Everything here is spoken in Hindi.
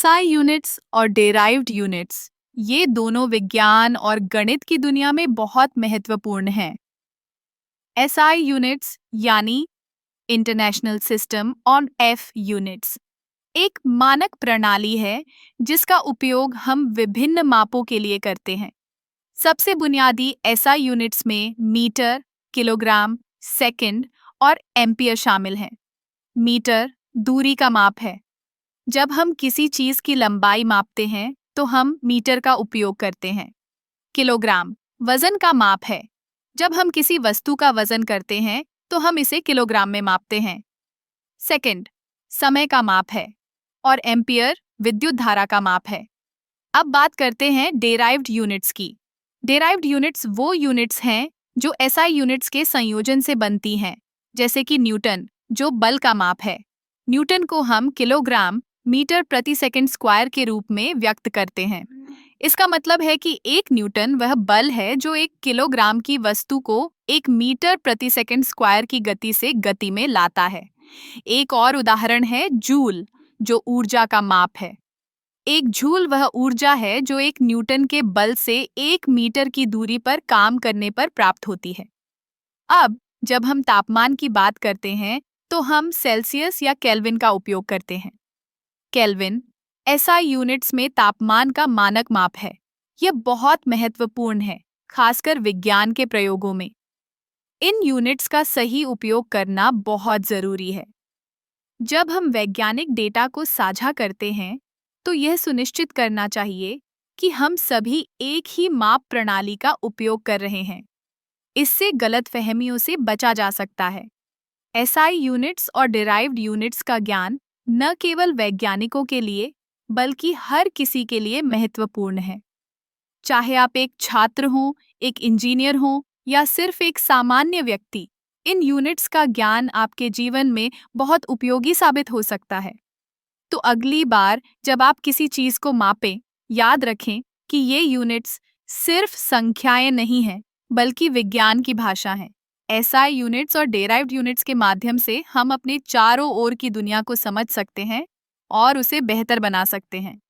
एसआई यूनिट्स और डेराइव्ड यूनिट्स ये दोनों विज्ञान और गणित की दुनिया में बहुत महत्वपूर्ण हैं। एसआई यूनिट्स यानी international system on F units एक मानक प्रणाली है जिसका उपयोग हम विभिन्न मापों के लिए करते हैं। सबसे बुनियादी एसआई यूनिट्स में मीटर, किलोग्राम, सेकंड और एम्पियर शामिल हैं। मीटर दूरी का माप है। जब हम किसी चीज की लंबाई मापते हैं तो हम मीटर का उपयोग करते हैं। किलोग्राम वजन का माप है। जब हम किसी वस्तु का वजन करते हैं तो हम इसे किलोग्राम में मापते हैं। सेकंड समय का माप है और एम्पियर विद्युत धारा का माप है। अब बात करते हैं डेराइव्ड यूनिट्स की। डेराइव्ड यूनिट्स वो यूनिट्स हैं जो एसआई यूनिट्स के संयोजन से बनती हैं, जैसे कि न्यूटन जो बल का माप है। न्यूटन को हम किलोग्राम मीटर प्रति सेकंड स्क्वायर के रूप में व्यक्त करते हैं। इसका मतलब है कि एक न्यूटन वह बल है जो एक किलोग्राम की वस्तु को एक मीटर प्रति सेकंड स्क्वायर की गति से गति में लाता है। एक और उदाहरण है जूल, जो ऊर्जा का माप है। एक जूल वह ऊर्जा है जो एक न्यूटन के बल से 1 मीटर की दूरी पर काम करने पर प्राप्त होती है। अब जब हम तापमान की बात करते हैं तो हम सेल्सियस या केल्विन का उपयोग करते हैं। केल्विन एसआई यूनिट्स में तापमान का मानक माप है। यह बहुत महत्वपूर्ण है, खासकर विज्ञान के प्रयोगों में। इन यूनिट्स का सही उपयोग करना बहुत जरूरी है। जब हम वैज्ञानिक डेटा को साझा करते हैं तो यह सुनिश्चित करना चाहिए कि हम सभी एक ही माप प्रणाली का उपयोग कर रहे हैं। इससे गलतफहमियों से बचा जा सकता है। एसआई यूनिट्स और डिराइव्ड यूनिट्स का ज्ञान न केवल वैज्ञानिकों के लिए बल्कि हर किसी के लिए महत्वपूर्ण है। चाहे आप एक छात्र हों, एक इंजीनियर हों या सिर्फ एक सामान्य व्यक्ति, इन यूनिट्स का ज्ञान आपके जीवन में बहुत उपयोगी साबित हो सकता है। तो अगली बार जब आप किसी चीज को मापें, याद रखें कि ये यूनिट्स सिर्फ संख्याएं नहीं हैं, बल्कि विज्ञान की भाषा हैं। एसआई यूनिट्स और डेराइव्ड यूनिट्स के माध्यम से हम अपने चारों ओर की दुनिया को समझ सकते हैं और उसे बेहतर बना सकते हैं।